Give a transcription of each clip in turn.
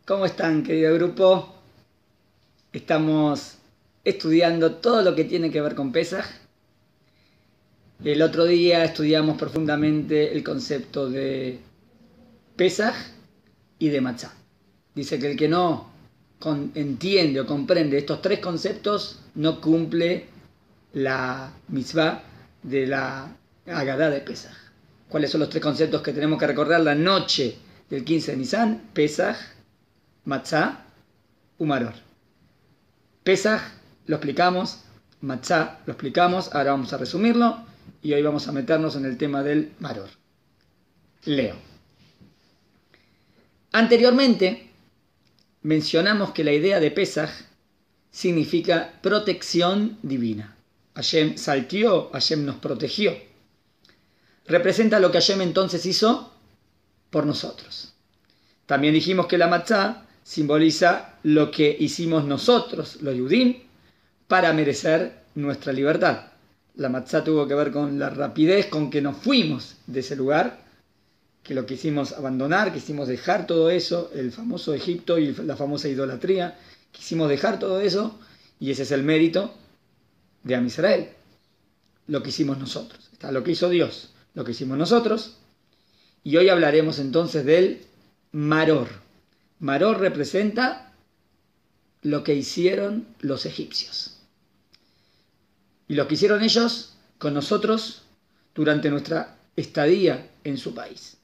¿Cómo están, querido grupo? Estamos estudiando todo lo que tiene que ver con Pesaj. El otro día estudiamos profundamente el concepto de Pesaj y de Matzá. Dice que el que no entiende o comprende estos tres conceptos no cumple la mitzvah de la Agadá de Pesaj. ¿Cuáles son los tres conceptos que tenemos que recordar la noche del 15 de Nisan? Pesaj, Matzá, Maror. Pesaj lo explicamos, Matzá lo explicamos, ahora vamos a resumirlo y hoy vamos a meternos en el tema del Maror. Leo. Anteriormente mencionamos que la idea de Pesaj significa protección divina. Hashem saltió, Hashem nos protegió. Representa lo que Hashem entonces hizo por nosotros. También dijimos que la Matzá simboliza lo que hicimos nosotros, los Yudim, para merecer nuestra libertad. La Matzá tuvo que ver con la rapidez con que nos fuimos de ese lugar, que lo quisimos abandonar, quisimos dejar todo eso, el famoso Egipto y la famosa idolatría, quisimos dejar todo eso, y ese es el mérito de Am Israel, lo que hicimos nosotros. Está lo que hizo Dios, lo que hicimos nosotros, y hoy hablaremos entonces del Maror. Maror representa lo que hicieron los egipcios. Y lo que hicieron ellos con nosotros durante nuestra estadía en su país.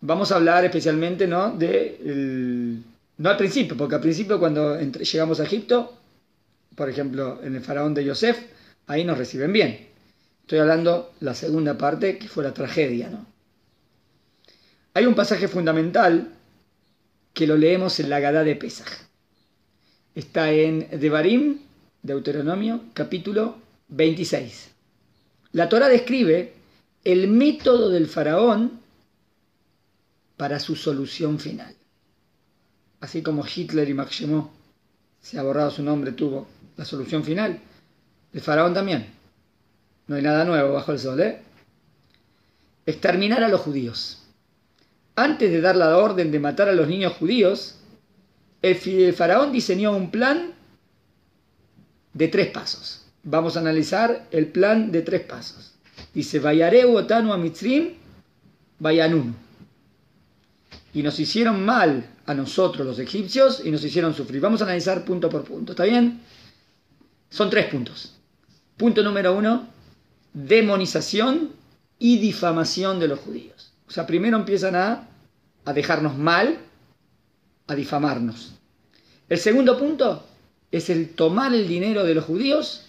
Vamos a hablar especialmente, no al principio, porque al principio cuando llegamos a Egipto, por ejemplo, en el faraón de Yosef, ahí nos reciben bien. Estoy hablando la segunda parte, que fue la tragedia, ¿no? Hay un pasaje fundamental que lo leemos en la Agadá de Pesaj. Está en Devarim, Deuteronomio, capítulo 26. La Torá describe el método del faraón para su solución final. Así como Hitler y Maximó, se ha borrado su nombre, tuvo la solución final, el faraón también. No hay nada nuevo bajo el sol, Exterminar a los judíos. Antes de dar la orden de matar a los niños judíos, el faraón diseñó un plan de 3 pasos. Vamos a analizar el plan de 3 pasos. Dice, Vayareu otanu a Mitzrim, Vayanun. Y nos hicieron mal a nosotros los egipcios y nos hicieron sufrir. Vamos a analizar punto por punto, ¿está bien? Son 3 puntos. Punto número 1, demonización y difamación de los judíos. O sea, primero empiezan a dejarnos mal, a difamarnos. El segundo punto es el tomar el dinero de los judíos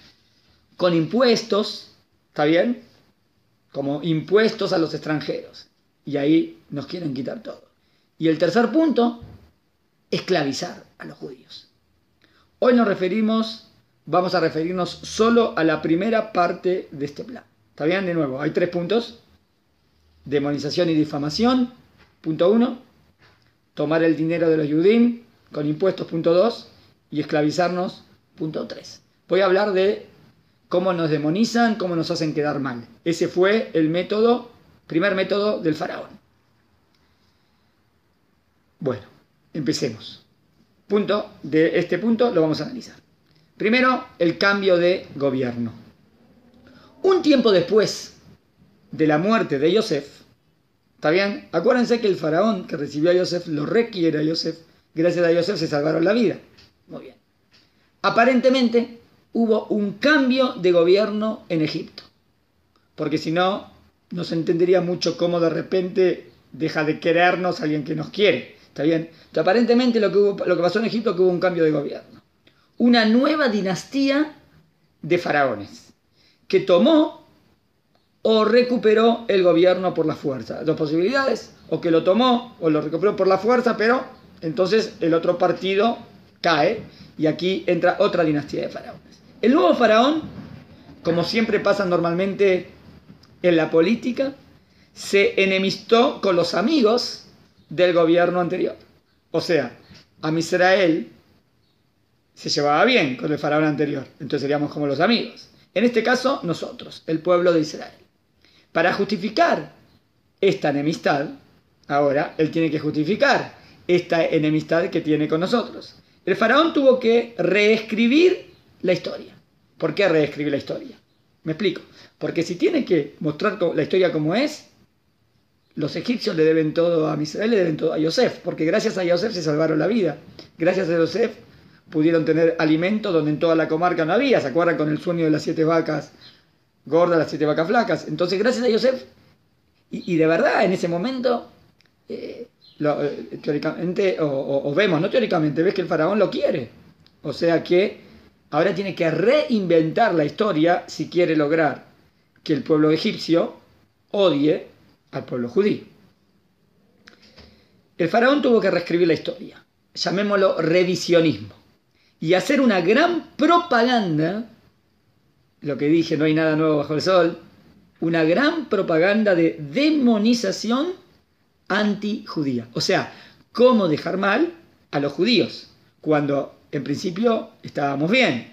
con impuestos, ¿está bien? Como impuestos a los extranjeros. Y ahí nos quieren quitar todo. Y el tercer punto, esclavizar a los judíos. Hoy vamos a referirnos solo a la primera parte de este plan. ¿Está bien? De nuevo, hay 3 puntos. Demonización y difamación, punto 1. Tomar el dinero de los Yudim con impuestos, punto 2. Y esclavizarnos, punto 3. Voy a hablar de cómo nos demonizan, cómo nos hacen quedar mal. Ese fue el primer método del faraón. Bueno, empecemos. Este punto lo vamos a analizar. Primero, el cambio de gobierno. Un tiempo después de la muerte de Yosef, ¿está bien? Acuérdense que el faraón que recibió a Yosef lo requiere a Yosef. Gracias a Yosef se salvaron la vida. Muy bien. Aparentemente hubo un cambio de gobierno en Egipto. Porque si no, no se entendería mucho cómo de repente deja de querernos alguien que nos quiere. ¿Está bien? Entonces, aparentemente lo que pasó en Egipto es que hubo un cambio de gobierno. Una nueva dinastía de faraones que tomó o recuperó el gobierno por la fuerza. 2 posibilidades, o que lo tomó o lo recuperó por la fuerza, pero entonces el otro partido cae y aquí entra otra dinastía de faraones. El nuevo faraón, como siempre pasa normalmente en la política, se enemistó con los amigos del gobierno anterior. O sea, Am Israel se llevaba bien con el faraón anterior, entonces seríamos como los amigos. En este caso, nosotros, el pueblo de Israel. Para justificar esta enemistad, ahora él tiene que justificar esta enemistad que tiene con nosotros. El faraón tuvo que reescribir la historia. ¿Por qué reescribir la historia? Me explico. Porque si tiene que mostrar la historia como es, los egipcios le deben todo a Israel, le deben todo a Yosef, porque gracias a Yosef se salvaron la vida. Gracias a Yosef pudieron tener alimento donde en toda la comarca no había. ¿Se acuerdan con el sueño de las 7 vacas gordas, las 7 vacas flacas? Entonces, gracias a Yosef, y de verdad, en ese momento, teóricamente, o vemos, no teóricamente, ves que el faraón lo quiere. O sea que ahora tiene que reinventar la historia si quiere lograr que el pueblo egipcio odie al pueblo judío. El faraón tuvo que reescribir la historia, llamémoslo revisionismo, y hacer una gran propaganda, lo que dije, no hay nada nuevo bajo el sol, una gran propaganda de demonización antijudía. O sea, cómo dejar mal a los judíos, cuando en principio estábamos bien.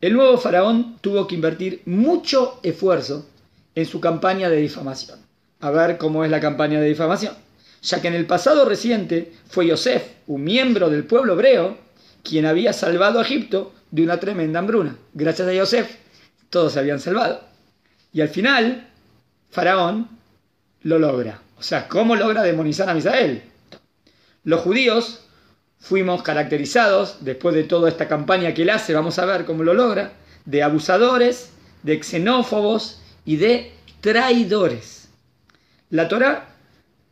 El nuevo faraón tuvo que invertir mucho esfuerzo en su campaña de difamación. A ver cómo es la campaña de difamación. Ya que en el pasado reciente fue Yosef, un miembro del pueblo hebreo, quien había salvado a Egipto de una tremenda hambruna. Gracias a Yosef, todos se habían salvado. Y al final, Faraón lo logra. O sea, ¿cómo logra demonizar a Misael? Los judíos fuimos caracterizados, después de toda esta campaña que él hace, vamos a ver cómo lo logra, de abusadores, de xenófobos y de traidores. La Torá,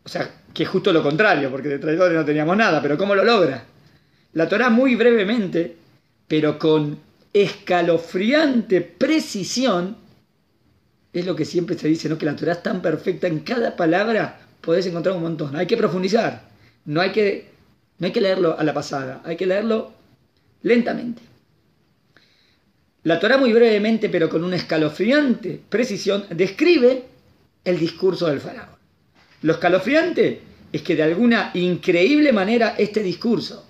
o sea, que es justo lo contrario, porque de traidores no teníamos nada, pero ¿cómo lo logra? La Torá muy brevemente, pero con escalofriante precisión, es lo que siempre se dice, ¿no? Que la Torá es tan perfecta, en cada palabra podés encontrar un montón. Hay que profundizar, no hay que leerlo a la pasada, hay que leerlo lentamente. La Torá muy brevemente, pero con una escalofriante precisión, describe el discurso del faraón. Lo escalofriante es que de alguna increíble manera este discurso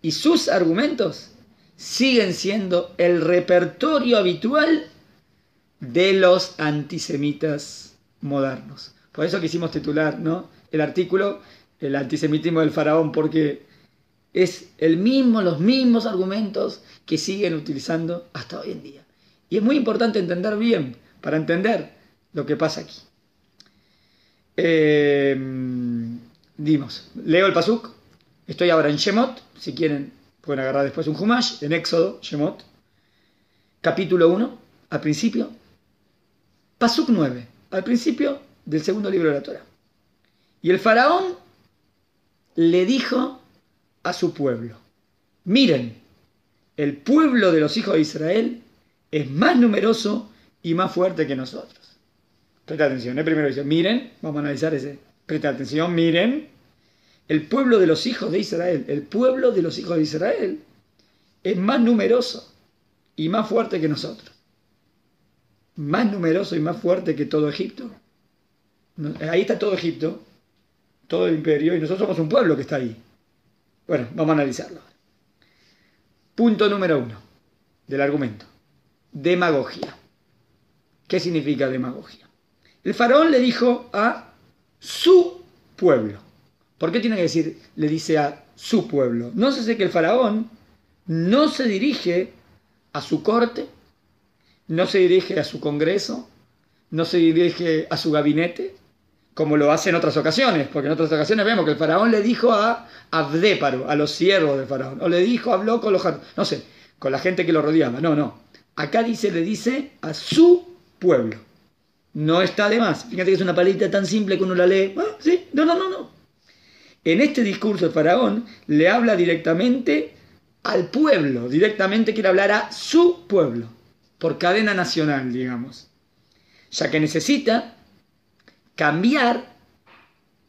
y sus argumentos siguen siendo el repertorio habitual de los antisemitas modernos. Por eso quisimos titular, ¿no?, el artículo El antisemitismo del faraón, porque es los mismos argumentos que siguen utilizando hasta hoy en día. Y es muy importante entender bien, para entender lo que pasa aquí. Leo el pasuk. Estoy ahora en Shemot, si quieren pueden agarrar después un Humash, en Éxodo, Shemot, capítulo 1, al principio, pasuk 9, al principio del segundo libro de la Torá. Y el faraón le dijo a su pueblo: miren, el pueblo de los hijos de Israel es más numeroso y más fuerte que nosotros. Presta atención, primero dice, miren, vamos a analizar ese. Presta atención, miren, el pueblo de los hijos de Israel, el pueblo de los hijos de Israel es más numeroso y más fuerte que nosotros. Más numeroso y más fuerte que todo Egipto. Ahí está todo Egipto, todo el imperio, y nosotros somos un pueblo que está ahí. Bueno, vamos a analizarlo. Punto número 1 del argumento. Demagogia. ¿Qué significa demagogia? El faraón le dijo a su pueblo. ¿Por qué tiene que decir, le dice a su pueblo? No se sé que el faraón no se dirige a su corte, no se dirige a su congreso, no se dirige a su gabinete, como lo hace en otras ocasiones, porque en otras ocasiones vemos que el faraón le dijo a Abdéparo, a los siervos del faraón, o le dijo, habló con los, no sé, con la gente que lo rodeaba. No. Acá le dice a su pueblo. No está de más. Fíjate que es una palabrita tan simple que uno la lee. Ah, sí, no. En este discurso el faraón le habla directamente al pueblo, directamente quiere hablar a su pueblo, por cadena nacional, digamos, ya que necesita cambiar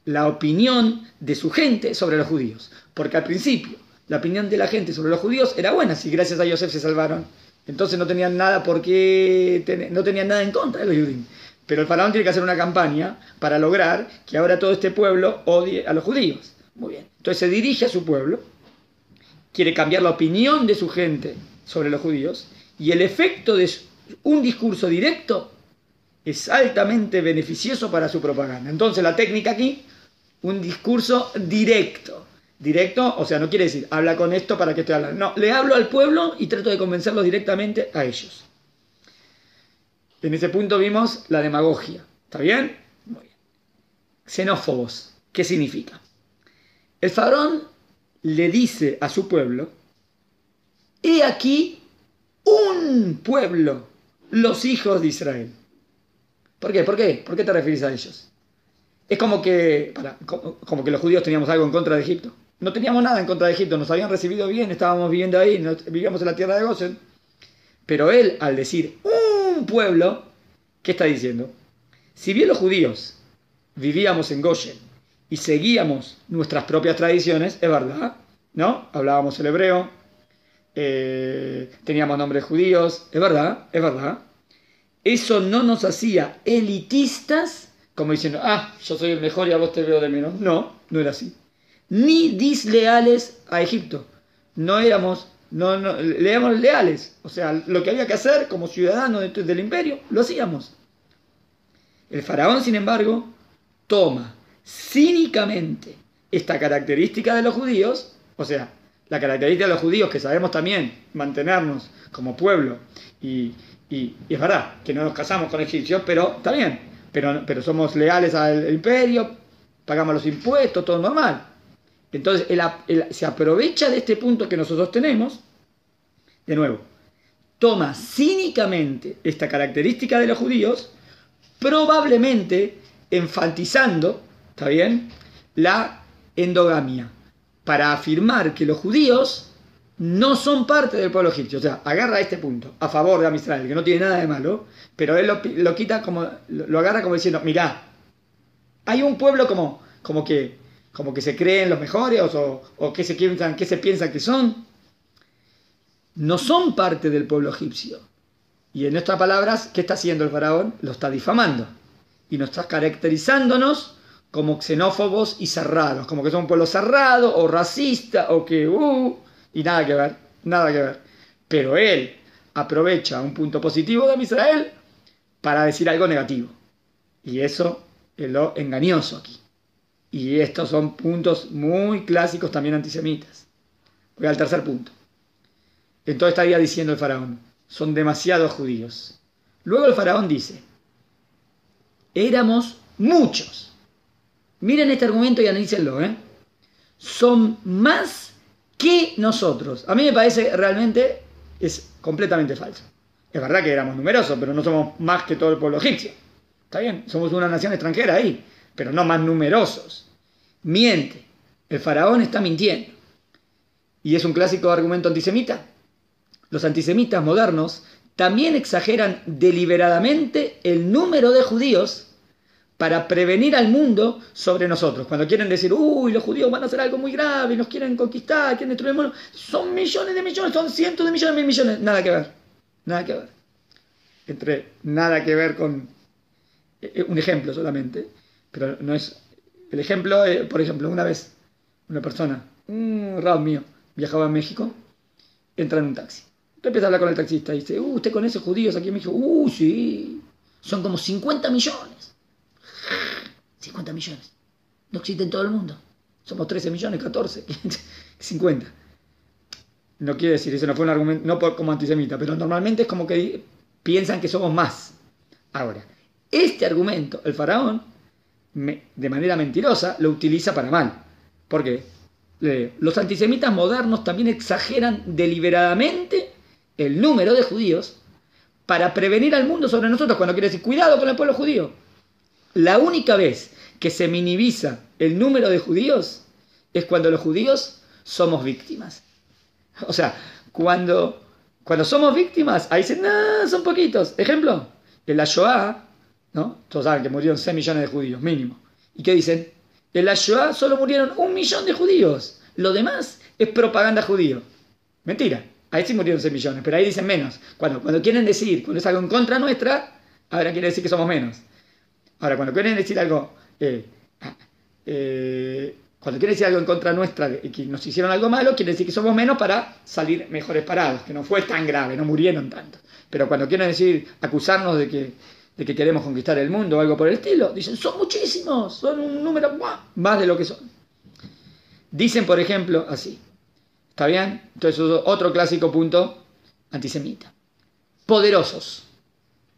la opinión de su gente sobre los judíos, porque al principio la opinión de la gente sobre los judíos era buena, si gracias a Yosef se salvaron, entonces no tenían nada no tenían nada en contra de los judíos. Pero el faraón tiene que hacer una campaña para lograr que ahora todo este pueblo odie a los judíos. Muy bien. Entonces se dirige a su pueblo, quiere cambiar la opinión de su gente sobre los judíos, y el efecto de un discurso directo es altamente beneficioso para su propaganda. Entonces la técnica aquí Un discurso directo. Directo, o sea, no quiere decir, habla con esto para que estoy hablando. No, le hablo al pueblo y trato de convencerlos directamente a ellos. En ese punto vimos la demagogia. ¿Está bien? Muy bien. Xenófobos. ¿Qué significa? El faraón le dice a su pueblo, he aquí un pueblo, los hijos de Israel. ¿Por qué? ¿Por qué? ¿Por qué te refieres a ellos? Es como que los judíos teníamos algo en contra de Egipto. No teníamos nada en contra de Egipto, nos habían recibido bien, estábamos viviendo ahí, vivíamos en la tierra de Gosén. Pero él, al decir un pueblo, ¿qué está diciendo? Si bien los judíos vivíamos en Goshen y seguíamos nuestras propias tradiciones, es verdad, ¿no? Hablábamos el hebreo, teníamos nombres judíos, es verdad, es verdad. Eso no nos hacía elitistas, como diciendo, yo soy el mejor y a vos te veo de menos. No, no era así. Ni disleales a Egipto. No éramos leales. O sea, lo que había que hacer como ciudadanos del imperio, lo hacíamos. El faraón, sin embargo, toma cínicamente esta característica de los judíos, o sea, la característica de los judíos que sabemos también mantenernos como pueblo, y es verdad que no nos casamos con egipcios, pero está bien, pero somos leales al imperio, pagamos los impuestos, todo normal. Entonces él se aprovecha de este punto que nosotros tenemos, de nuevo, toma cínicamente esta característica de los judíos, probablemente enfatizando, ¿está bien?, la endogamia, para afirmar que los judíos no son parte del pueblo egipcio. O sea, agarra este punto a favor de Am Israel, que no tiene nada de malo, pero él lo quita lo agarra como diciendo, mirá, hay un pueblo como que se creen los mejores o que se piensan que son. No son parte del pueblo egipcio. Y en estas palabras, ¿qué está haciendo el faraón? Lo está difamando. Y nos está caracterizándonos como xenófobos y cerrados, como que son un pueblo cerrado o racista o que... y nada que ver, nada que ver. Pero él aprovecha un punto positivo de Israel para decir algo negativo. Y eso es lo engañoso aquí. Y estos son puntos muy clásicos también antisemitas. Voy al tercer punto. Entonces estaría diciendo el faraón, son demasiados judíos. Luego el faraón dice, éramos muchos. Miren este argumento y analícenlo, son más que nosotros. A mí me parece realmente es completamente falso. Es verdad que éramos numerosos, pero no somos más que todo el pueblo egipcio. Está bien, somos una nación extranjera ahí, pero no más numerosos. Miente. El faraón está mintiendo. Y es un clásico argumento antisemita. Los antisemitas modernos también exageran deliberadamente el número de judíos para prevenir al mundo sobre nosotros. Cuando quieren decir, los judíos van a hacer algo muy grave, nos quieren conquistar, quieren destruir el mundo, son millones de millones, son cientos de millones, mil millones. Nada que ver. Nada que ver. Nada que ver con un ejemplo solamente. Pero no es... El ejemplo, por ejemplo, una vez una persona, un rab mío, viajaba a México, entra en un taxi. Empieza a hablar con el taxista y dice, usted con esos judíos aquí en México, sí, son como 50 millones. 50 millones. No existe en todo el mundo. Somos 13 millones, 14, 50. No quiere decir, eso no fue un argumento, no como antisemita, pero normalmente es como que piensan que somos más. Ahora, este argumento, el faraón, de manera mentirosa, lo utiliza para mal. ¿Por qué? Los antisemitas modernos también exageran deliberadamente el número de judíos para prevenir al mundo sobre nosotros, cuando quiere decir, cuidado con el pueblo judío. La única vez que se minimiza el número de judíos es cuando los judíos somos víctimas. O sea, cuando somos víctimas, ahí dicen, no, son poquitos. Ejemplo, en la Shoah, ¿no? Todos saben que murieron 6 millones de judíos, mínimo. ¿Y qué dicen? En la Shoah solo murieron 1 millón de judíos. Lo demás es propaganda judío. Mentira. Ahí sí murieron 6 millones, pero ahí dicen menos. Cuando quieren decir, cuando es algo en contra nuestra, ahora quiere decir que somos menos. Ahora, cuando quieren decir algo, cuando quieren decir algo en contra nuestra, que nos hicieron algo malo, quiere decir que somos menos para salir mejores parados, que no fue tan grave, no murieron tanto. Pero cuando quieren decir, acusarnos de de que queremos conquistar el mundo o algo por el estilo. Dicen, son muchísimos, son un número más de lo que son. Dicen, por ejemplo, así. ¿Está bien? Entonces, otro clásico punto antisemita. Poderosos,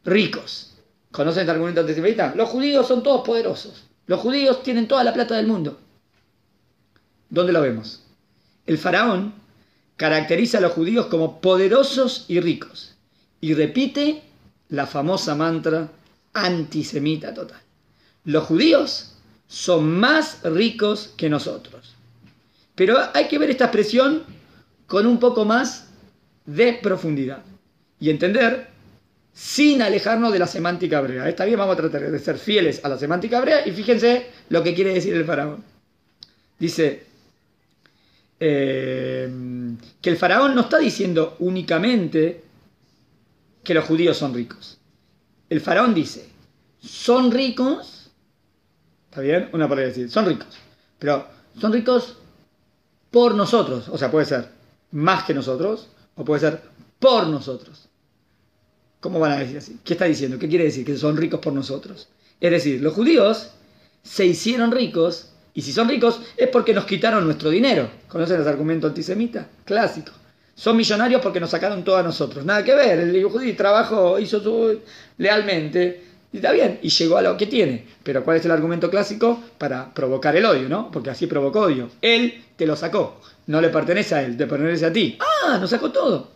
ricos. ¿Conocen este argumento antisemita? Los judíos son todos poderosos. Los judíos tienen toda la plata del mundo. ¿Dónde lo vemos? El faraón caracteriza a los judíos como poderosos y ricos. Y repite la famosa mantra antisemita total. Los judíos son más ricos que nosotros. Pero hay que ver esta expresión con un poco más de profundidad y entender sin alejarnos de la semántica hebrea. Está bien, vamos a tratar de ser fieles a la semántica hebrea y fíjense lo que quiere decir el faraón. Dice que el faraón no está diciendo únicamente que los judíos son ricos. El faraón dice, son ricos, ¿está bien? Una palabra decir, son ricos, pero son ricos por nosotros, o sea, puede ser más que nosotros, o puede ser por nosotros. ¿Cómo van a decir así? ¿Qué está diciendo? ¿Qué quiere decir? Que son ricos por nosotros. Es decir, los judíos se hicieron ricos, y si son ricos es porque nos quitaron nuestro dinero. ¿Conocen el argumento antisemita? Clásico. Son millonarios porque nos sacaron todo a nosotros. Nada que ver, el judío trabajó, hizo su lealmente, y está bien, y llegó a lo que tiene. Pero ¿cuál es el argumento clásico? Para provocar el odio, ¿no? Porque así provocó odio. Él te lo sacó, no le pertenece a él, te pertenece a ti. ¡Ah! Nos sacó todo.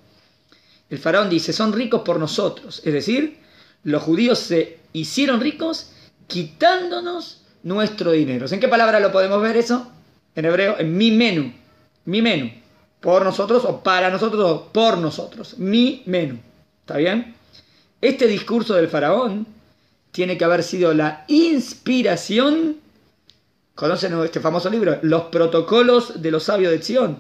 El faraón dice, son ricos por nosotros. Es decir, los judíos se hicieron ricos quitándonos nuestro dinero. ¿En qué palabra lo podemos ver eso? En hebreo, en mi menú. Mi menú. Por nosotros o para nosotros o por nosotros. Mi menú. ¿Está bien? Este discurso del faraón tiene que haber sido la inspiración. ¿Conocen este famoso libro? Los protocolos de los sabios de Sion.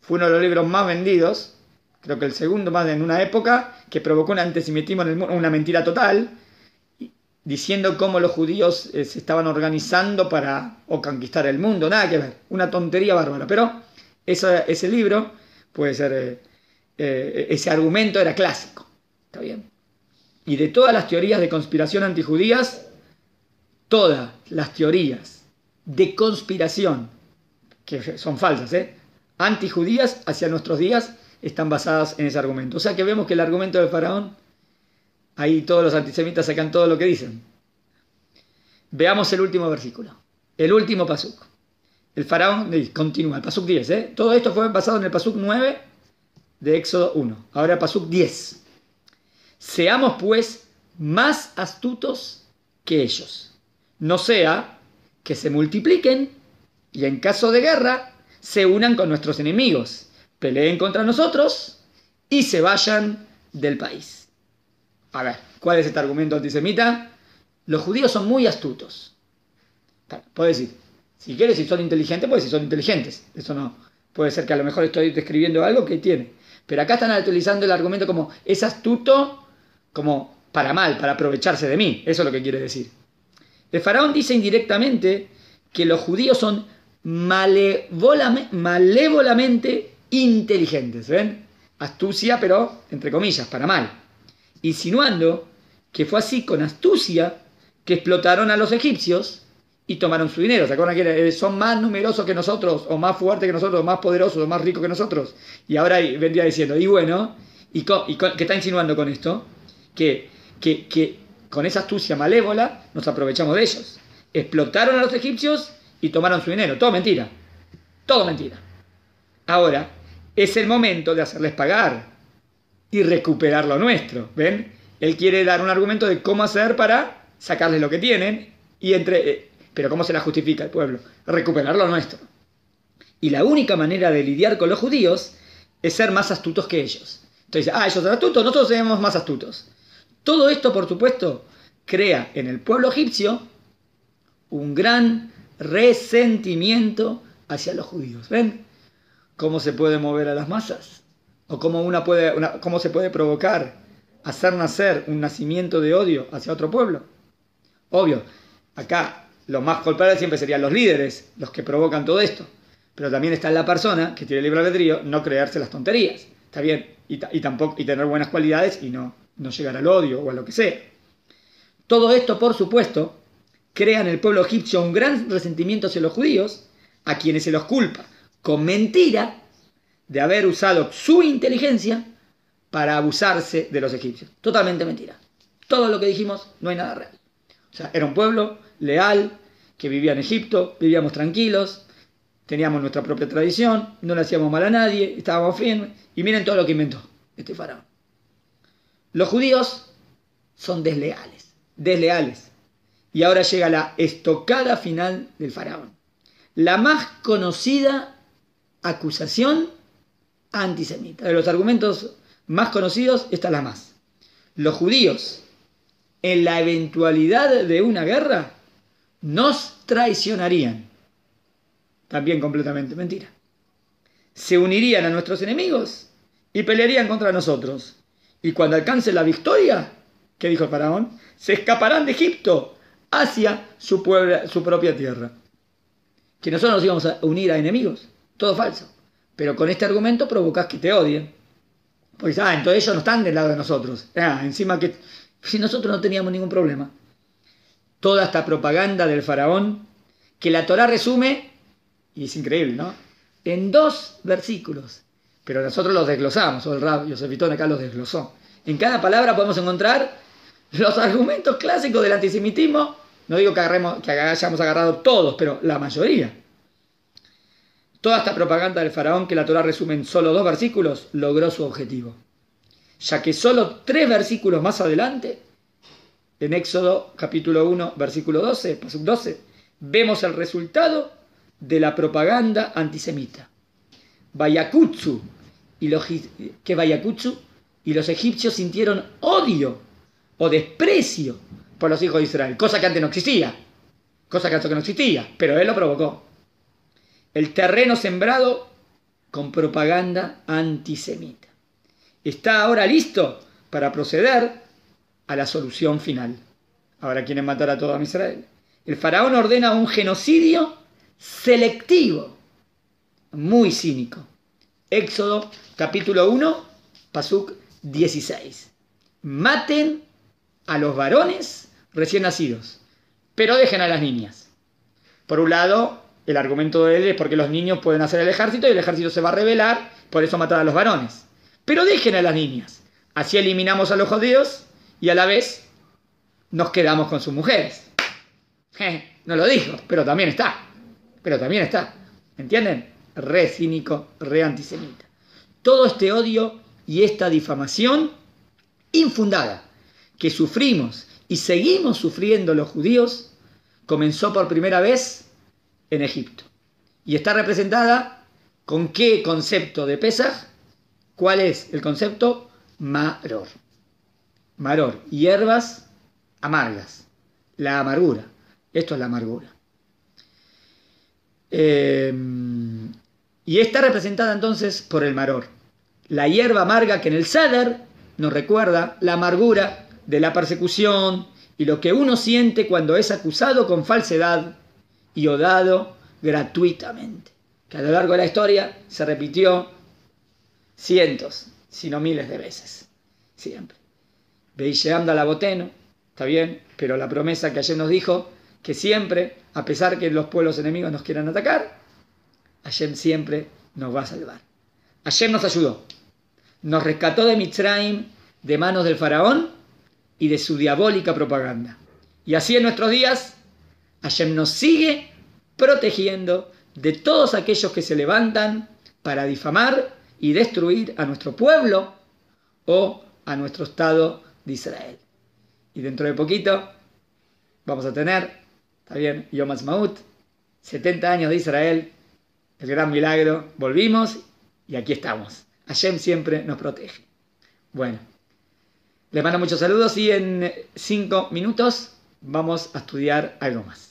Fue uno de los libros más vendidos. Creo que el segundo más en una época que provocó un antisemitismo en el mundo, una mentira total, diciendo cómo los judíos se estaban organizando para conquistar el mundo. Nada que ver. Una tontería bárbara. Pero ese libro, puede ser, ese argumento era clásico. ¿Está bien? Y de todas las teorías de conspiración antijudías, todas las teorías de conspiración, que son falsas, antijudías hacia nuestros días, están basadas en ese argumento. O sea que vemos que el argumento del faraón, ahí todos los antisemitas sacan todo lo que dicen. Veamos el último versículo, el último pasuk. El faraón continúa, el pasuk 10. Todo esto fue basado en el pasuk 9 de Éxodo 1. Ahora el pasuk 10. Seamos pues más astutos que ellos. No sea que se multipliquen y en caso de guerra se unan con nuestros enemigos, peleen contra nosotros y se vayan del país. A ver, ¿cuál es este argumento antisemita? Los judíos son muy astutos. Puedes decir, si quieres, si son inteligentes, pues si son inteligentes. Eso no. Puede ser que a lo mejor estoy describiendo algo que tiene. Pero acá están utilizando el argumento como es astuto como para mal, para aprovecharse de mí. Eso es lo que quiere decir. El faraón dice indirectamente que los judíos son malévolamente inteligentes. ¿Ven? Astucia, pero entre comillas, para mal. Insinuando que fue así con astucia que explotaron a los egipcios y tomaron su dinero. ¿Se acuerdan que son más numerosos que nosotros, o más fuertes que nosotros, o más poderosos, o más ricos que nosotros? Y ahora vendría diciendo, y bueno, ¿qué está insinuando con esto? Que con esa astucia malévola nos aprovechamos de ellos. Explotaron a los egipcios y tomaron su dinero. Todo mentira. Todo mentira. Ahora, es el momento de hacerles pagar y recuperar lo nuestro. ¿Ven? Él quiere dar un argumento de cómo hacer para sacarles lo que tienen pero ¿cómo se la justifica el pueblo? Recuperar lo nuestro. Y la única manera de lidiar con los judíos es ser más astutos que ellos. Entonces, ellos son astutos, nosotros seremos más astutos. Todo esto, por supuesto, crea en el pueblo egipcio un gran resentimiento hacia los judíos. ¿Ven? ¿Cómo se puede mover a las masas? ¿O cómo se puede provocar, hacer nacer un nacimiento de odio hacia otro pueblo? Obvio, acá los más culpables siempre serían los líderes, los que provocan todo esto. Pero también está en la persona que tiene libre albedrío no creerse las tonterías. Está bien, y tener buenas cualidades y no llegar al odio o a lo que sea. Todo esto, por supuesto, crea en el pueblo egipcio un gran resentimiento hacia los judíos, a quienes se los culpa con mentira de haber usado su inteligencia para abusarse de los egipcios. Totalmente mentira. Todo lo que dijimos no hay nada real. O sea, era un pueblo leal, que vivía en Egipto, vivíamos tranquilos, teníamos nuestra propia tradición, no le hacíamos mal a nadie, estábamos firmes, y miren todo lo que inventó este faraón. Los judíos son desleales. Y ahora llega la estocada final del faraón. La más conocida acusación antisemita. De los argumentos más conocidos, esta es la más. Los judíos, en la eventualidad de una guerra, nos traicionarían. También completamente mentira. Se unirían a nuestros enemigos y pelearían contra nosotros. Y cuando alcancen la victoria, ¿qué dijo el faraón? Se escaparán de Egipto hacia su propia tierra. Que nosotros nos íbamos a unir a enemigos. Todo falso. Pero con este argumento provocás que te odien. Pues, entonces ellos no están del lado de nosotros. Encima que si nosotros no teníamos ningún problema. Toda esta propaganda del faraón, que la Torá resume, y es increíble, ¿no?, en 2 versículos. Pero nosotros los desglosamos, o el Rab Yosef Itón acá los desglosó. En cada palabra podemos encontrar los argumentos clásicos del antisemitismo. No digo que hayamos agarrado todos, pero la mayoría. Toda esta propaganda del faraón, que la Torá resume en solo 2 versículos, logró su objetivo. Ya que solo 3 versículos más adelante, en Éxodo capítulo 1, versículo 12, pasuk 12, vemos el resultado de la propaganda antisemita. Vayakutsu, y los egipcios sintieron odio o desprecio por los hijos de Israel, cosa que antes no existía, pero él lo provocó. El terreno sembrado con propaganda antisemita está ahora listo para proceder a la solución final. Ahora quieren matar a todo Israel. El faraón ordena un genocidio selectivo, muy cínico. Éxodo capítulo 1, pasuk 16. Maten a los varones recién nacidos, pero dejen a las niñas. Por un lado, el argumento de él es porque los niños pueden hacer el ejército y el ejército se va a rebelar, por eso matar a los varones. Pero dejen a las niñas. Así eliminamos a los judíos y a la vez nos quedamos con sus mujeres. No lo dijo, pero también está. ¿Entienden? Re cínico, re antisemita. Todo este odio y esta difamación infundada que sufrimos y seguimos sufriendo los judíos comenzó por primera vez en Egipto. Y está representada con qué concepto de Pesaj. ¿Cuál es el concepto? Maror. Maror, hierbas amargas. La amargura. Esto es la amargura. Y está representada entonces por el maror. La hierba amarga que en el Seder nos recuerda la amargura de la persecución y lo que uno siente cuando es acusado con falsedad y odiado gratuitamente. Que a lo largo de la historia se repitió cientos, si no miles de veces. Siempre. Beisheamda la boteno, está bien, pero la promesa que ayer nos dijo que siempre, a pesar que los pueblos enemigos nos quieran atacar, Hashem siempre nos va a salvar. Hashem nos ayudó. Nos rescató de Mitzrayim, de manos del faraón y de su diabólica propaganda. Y así en nuestros días, Hashem nos sigue protegiendo de todos aquellos que se levantan para difamar y destruir a nuestro pueblo o a nuestro Estado de Israel. Y dentro de poquito vamos a tener, está bien, Yom Ha'atzmaut, 70 años de Israel, el gran milagro, volvimos y aquí estamos. Hashem siempre nos protege. Bueno, les mando muchos saludos y en 5 minutos vamos a estudiar algo más.